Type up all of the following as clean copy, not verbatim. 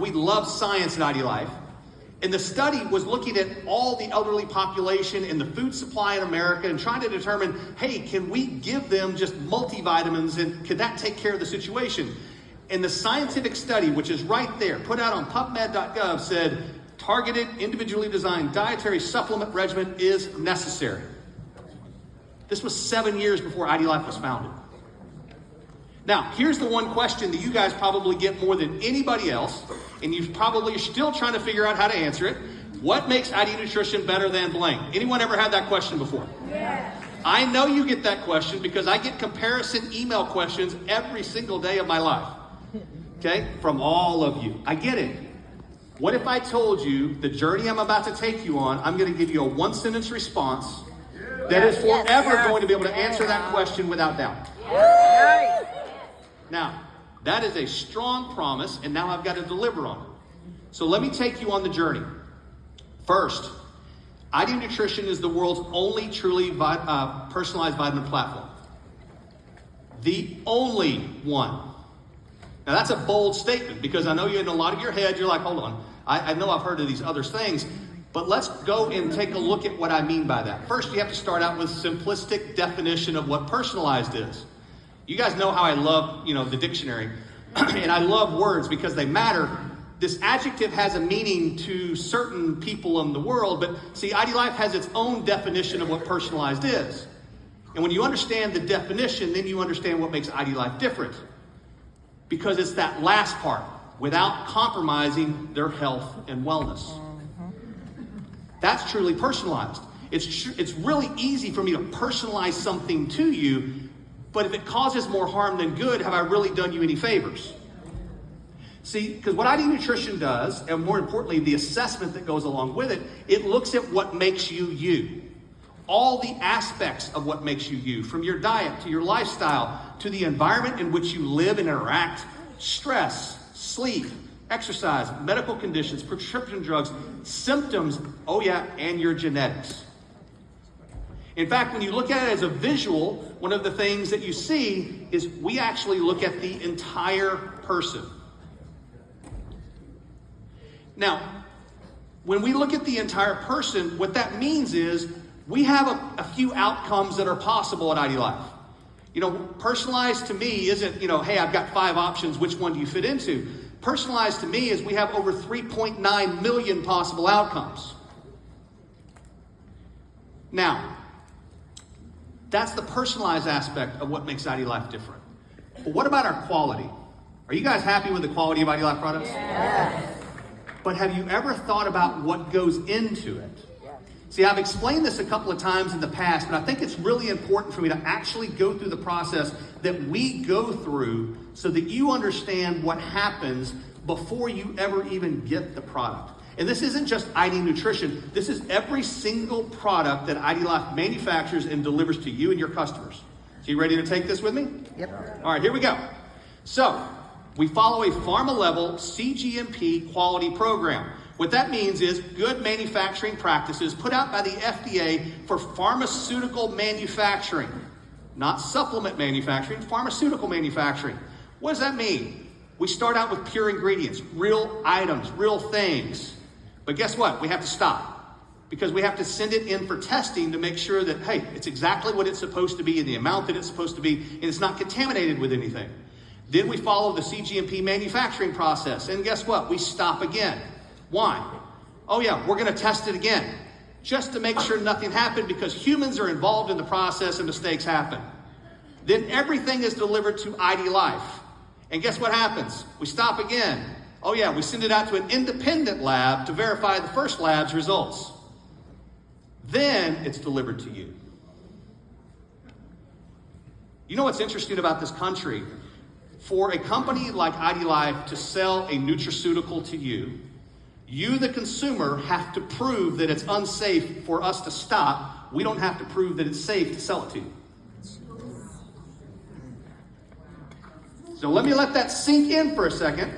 We love science at IDLife. And the study was looking at all the elderly population and the food supply in America and trying to determine, hey, can we give them just multivitamins and could that take care of the situation? And the scientific study, which is right there, put out on PubMed.gov, said targeted, individually designed dietary supplement regimen is necessary. This was 7 years before IDLife was founded. Now, here's the one question that you guys probably get more than anybody else, and you probably are still trying to figure out how to answer it. What makes ID Nutrition better than blank? Anyone ever had that question before? Yes. I know you get that question because I get comparison email questions every single day of my life. Okay? From all of you. I get it. What if I told you the journey I'm about to take you on, I'm going to give you a one-sentence response that is forever going to be able to answer that question without doubt? Yes. Now, that is a strong promise, and now I've got to deliver on it. So let me take you on the journey. First, ID Nutrition is the world's only truly personalized vitamin platform. The only one. Now that's a bold statement because I know you're in a lot of your head, you're like, hold on, I know I've heard of these other things, but let's go and take a look at what I mean by that. First, you have to start out with a simplistic definition of what personalized is. You guys know how I love, the dictionary, and I love words because they matter. This adjective has a meaning to certain people in the world, but see, IDLife has its own definition of what personalized is. And when you understand the definition, then you understand what makes IDLife different. Because it's that last part, without compromising their health and wellness. That's truly personalized. It's really easy for me to personalize something to you, but if it causes more harm than good, have I really done you any favors? See, because what ID Nutrition does, and more importantly, the assessment that goes along with it, it looks at what makes you you. All the aspects of what makes you you, from your diet to your lifestyle, to the environment in which you live and interact, stress, sleep, exercise, medical conditions, prescription drugs, symptoms, and your genetics. In fact, when you look at it as a visual, one of the things that you see is we actually look at the entire person. Now, when we look at the entire person, what that means is we have a few outcomes that are possible at IDLife. Personalized to me isn't, hey, I've got 5 options, which one do you fit into? Personalized to me is we have over 3.9 million possible outcomes. Now, that's the personalized aspect of what makes IDLife different. But what about our quality? Are you guys happy with the quality of IDLife products? Yes. But have you ever thought about what goes into it? See, I've explained this a couple of times in the past, but I think it's really important for me to actually go through the process that we go through so that you understand what happens before you ever even get the product. And this isn't just ID Nutrition. This is every single product that IDLife manufactures and delivers to you and your customers. So you ready to take this with me? Yep. All right, here we go. So we follow a pharma-level CGMP quality program. What that means is good manufacturing practices put out by the FDA for pharmaceutical manufacturing. Not supplement manufacturing, pharmaceutical manufacturing. What does that mean? We start out with pure ingredients, real items, real things. But guess what? We have to stop because we have to send it in for testing to make sure that, hey, it's exactly what it's supposed to be in the amount that it's supposed to be, and it's not contaminated with anything. Then we follow the CGMP manufacturing process, and guess what? We stop again. Why? Oh yeah, we're going to test it again just to make sure nothing happened because humans are involved in the process and mistakes happen. Then everything is delivered to IDLife. And guess what happens? We stop again. Oh yeah, we send it out to an independent lab to verify the first lab's results. Then it's delivered to you. You know what's interesting about this country? For a company like IDLife to sell a nutraceutical to you, you, the consumer, have to prove that it's unsafe for us to stop. We don't have to prove that it's safe to sell it to you. So let me let that sink in for a second.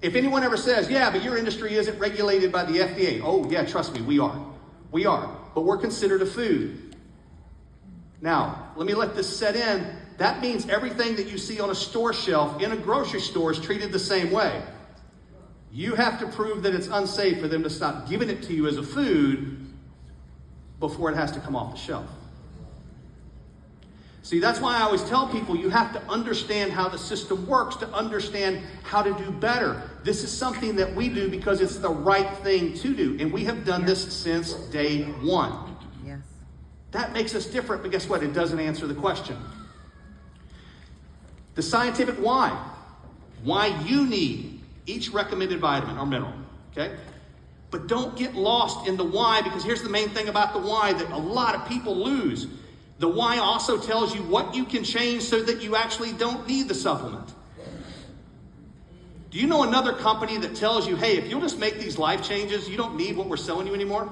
If anyone ever says, yeah, but your industry isn't regulated by the FDA. Oh, yeah, trust me, we are. We are. But we're considered a food. Now, let me let this set in. That means everything that you see on a store shelf in a grocery store is treated the same way. You have to prove that it's unsafe for them to stop giving it to you as a food before it has to come off the shelf. See, that's why I always tell people you have to understand how the system works to understand how to do better. This is something that we do because it's the right thing to do. And we have done this since day one. Yes. That makes us different, but guess what? It doesn't answer the question. The scientific why. Why you need each recommended vitamin or mineral. Okay? But don't get lost in the why, because here's the main thing about the why that a lot of people lose. The why also tells you what you can change so that you actually don't need the supplement. Do you know another company that tells you, hey, if you'll just make these life changes, you don't need what we're selling you anymore?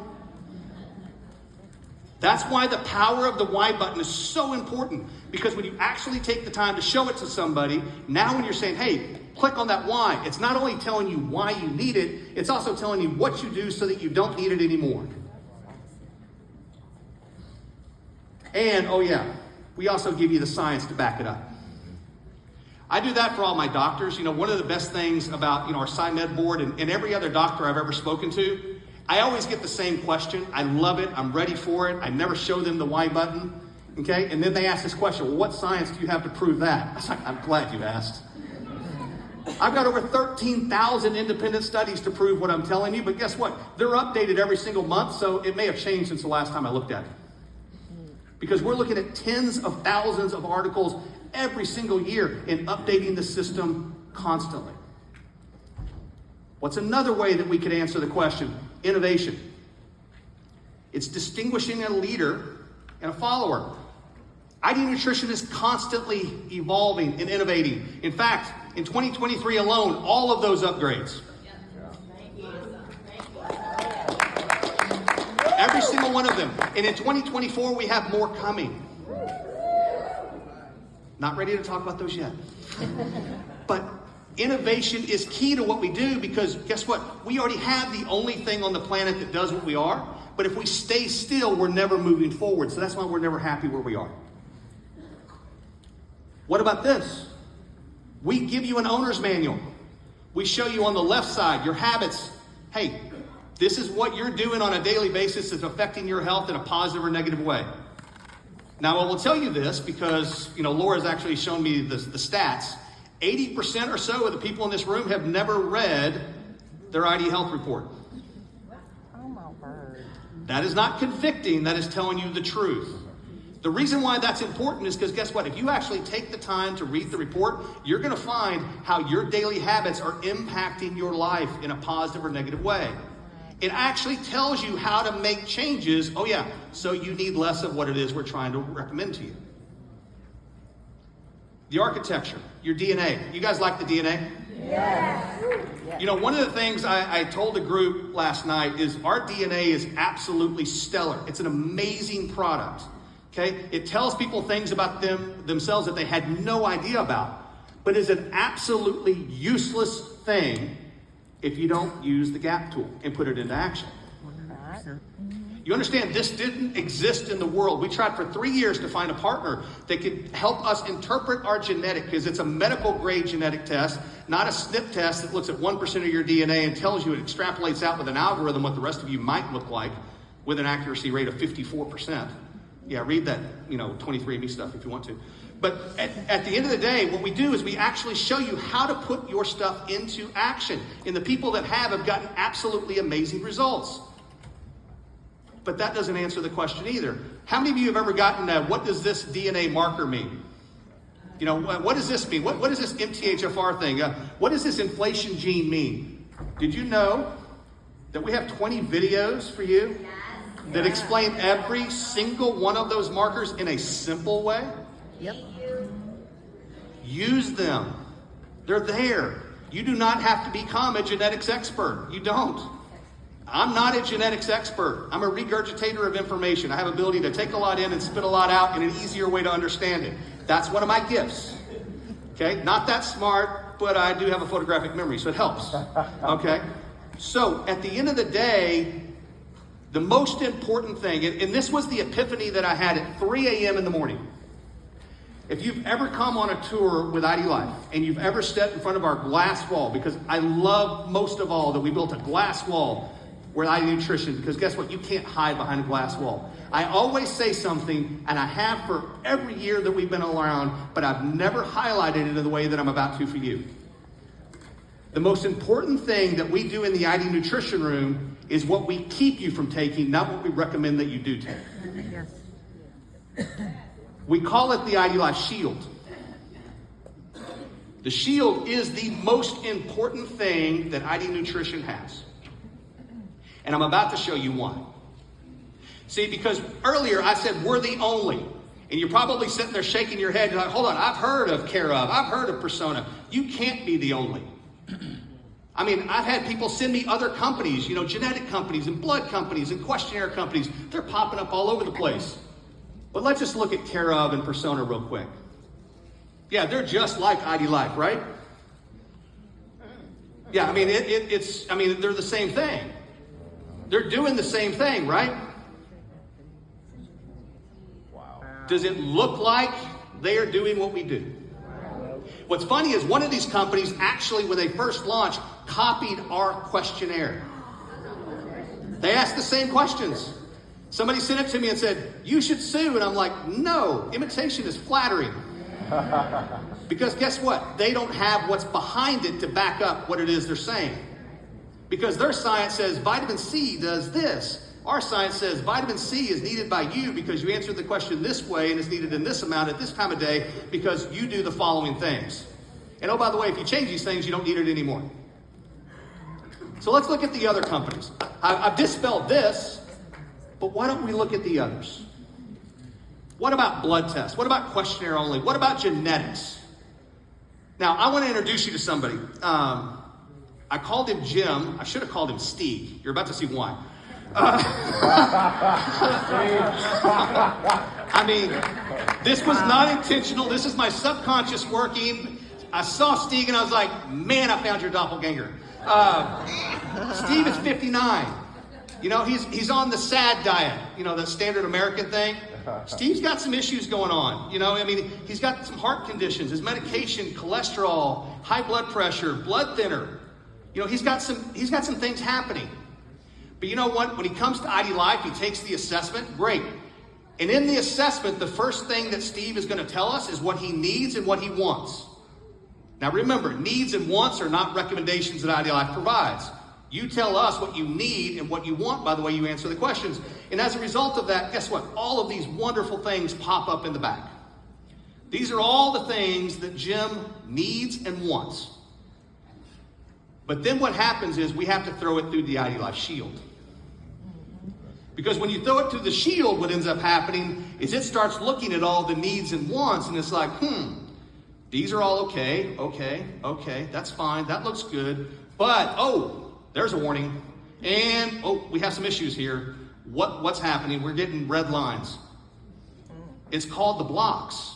That's why the power of the why button is so important, because when you actually take the time to show it to somebody, now when you're saying, hey, click on that why, it's not only telling you why you need it, it's also telling you what you do so that you don't need it anymore. And, oh yeah, we also give you the science to back it up. I do that for all my doctors. You know, one of the best things about, our SciMed board and every other doctor I've ever spoken to, I always get the same question. I love it. I'm ready for it. I never show them the why button. Okay? And then they ask this question, well, what science do you have to prove that? I was like, I'm glad you asked. I've got over 13,000 independent studies to prove what I'm telling you, but guess what? They're updated every single month, so it may have changed since the last time I looked at it. Because we're looking at tens of thousands of articles every single year and updating the system constantly. What's another way that we could answer the question? Innovation. It's distinguishing a leader and a follower. ID Nutrition is constantly evolving and innovating. In fact, in 2023 alone, all of those upgrades. Every single one of them. And in 2024, we have more coming. Not ready to talk about those yet. But innovation is key to what we do, because guess what? We already have the only thing on the planet that does what we are. But if we stay still, we're never moving forward. So that's why we're never happy where we are. What about this? We give you an owner's manual. We show you on the left side your habits. Hey, this is what you're doing on a daily basis that's affecting your health in a positive or negative way. Now, I will tell you this because, Laura's actually shown me the stats. 80% or so of the people in this room have never read their ID Health report. Oh, my word. That is not convicting. That is telling you the truth. The reason why that's important is because guess what? If you actually take the time to read the report, you're going to find how your daily habits are impacting your life in a positive or negative way. It actually tells you how to make changes. Oh yeah, so you need less of what it is we're trying to recommend to you. The architecture, your DNA. You guys like the DNA? Yes. One of the things I told the group last night is our DNA is absolutely stellar. It's an amazing product. Okay? It tells people things about themselves that they had no idea about. But it's an absolutely useless thing if you don't use the gap tool and put it into action. You understand, this didn't exist in the world. We tried for 3 years to find a partner that could help us interpret our genetic, because it's a medical grade genetic test, not a SNP test that looks at 1% of your DNA and tells you, it extrapolates out with an algorithm what the rest of you might look like with an accuracy rate of 54%. Yeah, read that, 23andMe stuff if you want to. But at the end of the day, what we do is we actually show you how to put your stuff into action. And the people that have gotten absolutely amazing results. But that doesn't answer the question either. How many of you have ever gotten, what does this DNA marker mean? What does this mean? What is this MTHFR thing? What does this inflation gene mean? Did you know that we have 20 videos for you that explain every single one of those markers in a simple way? Yep. Use them. They're there. You do not have to become a genetics expert. You don't. I'm not a genetics expert. I'm a regurgitator of information. I have ability to take a lot in and spit a lot out in an easier way to understand it. That's one of my gifts. Okay? Not that smart, but I do have a photographic memory, so it helps. Okay? So, at the end of the day, the most important thing, and this was the epiphany that I had at 3 a.m. in the morning. If you've ever come on a tour with IDLife and you've ever stepped in front of our glass wall, because I love most of all that we built a glass wall with ID Nutrition, because guess what? You can't hide behind a glass wall. I always say something, and I have for every year that we've been around, but I've never highlighted it in the way that I'm about to for you. The most important thing that we do in the ID Nutrition room is what we keep you from taking, not what we recommend that you do take. Yes. We call it the IDLife Shield. The Shield is the most important thing that ID Nutrition has. And I'm about to show you why. See, because earlier I said we're the only. And you're probably sitting there shaking your head. You're like, hold on, I've heard of Care of. I've heard of Persona. You can't be the only. I mean, I've had people send me other companies, genetic companies and blood companies and questionnaire companies. They're popping up all over the place. But let's just look at Care of and Persona real quick. Yeah, they're just like IDLife, right? Yeah, I mean, they're the same thing. They're doing the same thing, right? Wow. Does it look like they are doing what we do? What's funny is one of these companies actually, when they first launched, copied our questionnaire. They asked the same questions. Somebody sent it to me and said, you should sue. And I'm like, no, imitation is flattering. Because guess what? They don't have what's behind it to back up what it is they're saying. Because their science says vitamin C does this. Our science says vitamin C is needed by you because you answered the question this way and it's needed in this amount at this time of day because you do the following things. And oh, by the way, if you change these things, you don't need it anymore. So let's look at the other companies. I've dispelled this, but why don't we look at the others? What about blood tests? What about questionnaire only? What about genetics? Now, I want to introduce you to somebody. I called him Jim. I should have called him Steve. You're about to see why. I mean, this was not intentional. This is my subconscious working. I saw Steve and I was like, man, I found your doppelganger. Steve is 59. He's on the SAD diet, the standard American thing. Steve's got some issues going on. He's got some heart conditions, his medication, cholesterol, high blood pressure, blood thinner. He's got some things happening. But you know what? When he comes to IDLife, he takes the assessment. Great. And in the assessment, the first thing that Steve is going to tell us is what he needs and what he wants. Now remember, needs and wants are not recommendations that IDLife provides. You tell us what you need and what you want by the way you answer the questions. And as a result of that, guess what? All of these wonderful things pop up in the back. These are all the things that Jim needs and wants. But then what happens is we have to throw it through the IDLife Shield. Because when you throw it through the Shield, what ends up happening is it starts looking at all the needs and wants, and it's like, these are all okay, that's fine, that looks good. But, there's a warning. And, we have some issues here. What's happening? We're getting red lines. It's called the blocks.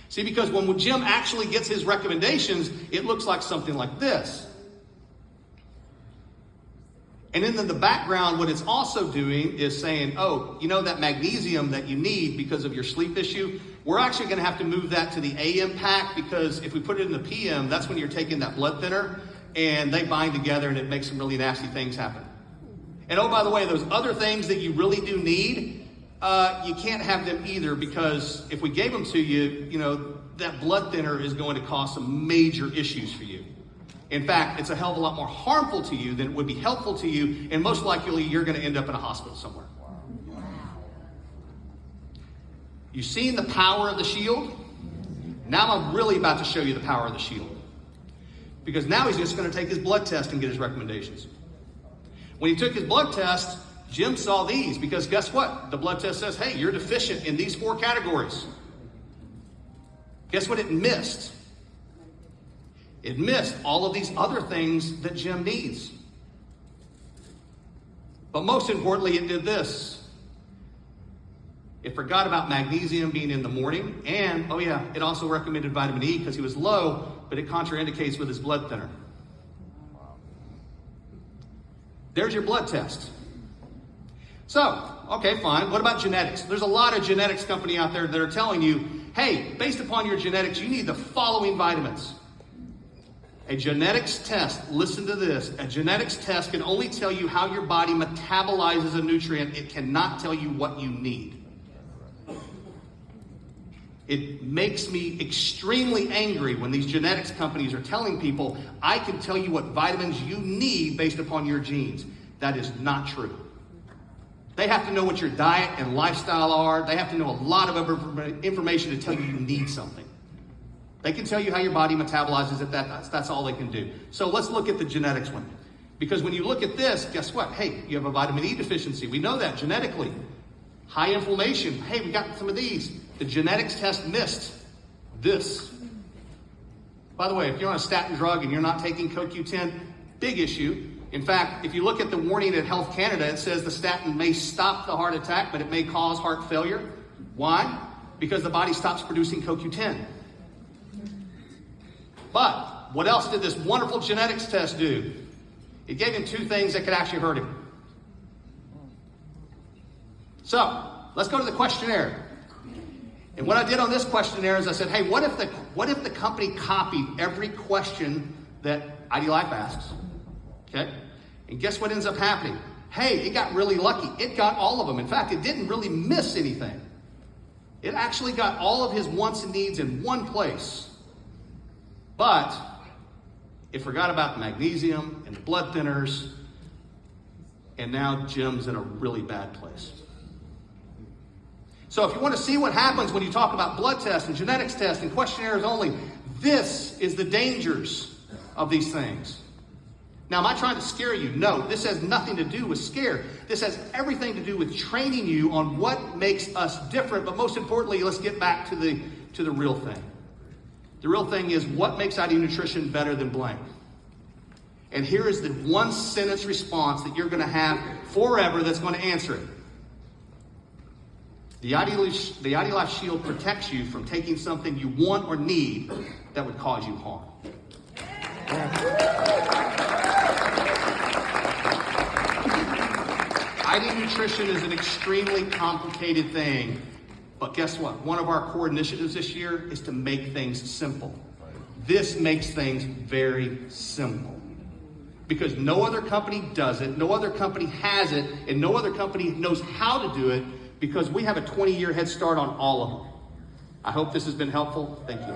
See, because when Jim actually gets his recommendations, it looks like something like this. And then in the background, what it's also doing is saying, that magnesium that you need because of your sleep issue, we're actually going to have to move that to the AM pack because if we put it in the PM, that's when you're taking that blood thinner and they bind together and it makes some really nasty things happen. And by the way, those other things that you really do need, you can't have them either because if we gave them to you, that blood thinner is going to cause some major issues for you. In fact, it's a hell of a lot more harmful to you than it would be helpful to you, and most likely you're going to end up in a hospital somewhere. You've seen the power of the Shield? Now I'm really about to show you the power of the Shield. Because now he's just going to take his blood test and get his recommendations. When he took his blood test, Jim saw these because guess what? The blood test says, hey, you're deficient in these 4 categories. Guess what it missed? It missed all of these other things that Jim needs. But most importantly, it did this. It forgot about magnesium being in the morning. And, it also recommended vitamin E because he was low, but it contraindicates with his blood thinner. There's your blood test. So, okay, fine. What about genetics? There's a lot of genetics company out there that are telling you, hey, based upon your genetics, you need the following vitamins. A genetics test, listen to this, a genetics test can only tell you how your body metabolizes a nutrient. It cannot tell you what you need. It makes me extremely angry when these genetics companies are telling people, I can tell you what vitamins you need based upon your genes. That is not true. They have to know what your diet and lifestyle are. They have to know a lot of information to tell you you need something. They can tell you how your body metabolizes it. That's all they can do. So let's look at the genetics one. Because when you look at this, guess what? Hey, you have a vitamin E deficiency. We know that genetically. High inflammation. Hey, we got some of these. The genetics test missed this. By the way, if you're on a statin drug and you're not taking CoQ10, big issue. In fact, if you look at the warning at Health Canada, it says the statin may stop the heart attack, but it may cause heart failure. Why? Because the body stops producing CoQ10. But what else did this wonderful genetics test do? It gave him two things that could actually hurt him. So, let's go to the questionnaire. And what I did on this questionnaire is I said, hey, what if the company copied every question that IDLife asks? Okay? And guess what ends up happening? Hey, it got really lucky. It got all of them. In fact, it didn't really miss anything. It actually got all of his wants and needs in one place. But it forgot about the magnesium and the blood thinners, and now Jim's in a really bad place. So if you want to see what happens when you talk about blood tests and genetics tests and questionnaires only, this is the dangers of these things. Now, am I trying to scare you? No, this has nothing to do with scare. This has everything to do with training you on what makes us different. But most importantly, let's get back to the real thing. The real thing is, what makes ID Nutrition better than blank? And here is the one sentence response that you're going to have forever that's going to answer it. The IDLife Shield protects you from taking something you want or need that would cause you harm. ID Nutrition is an extremely complicated thing, but guess what? One of our core initiatives this year is to make things simple. This makes things very simple. Because no other company does it, no other company has it, and no other company knows how to do it, because we have a 20-year head start on all of them. I hope this has been helpful. Thank you.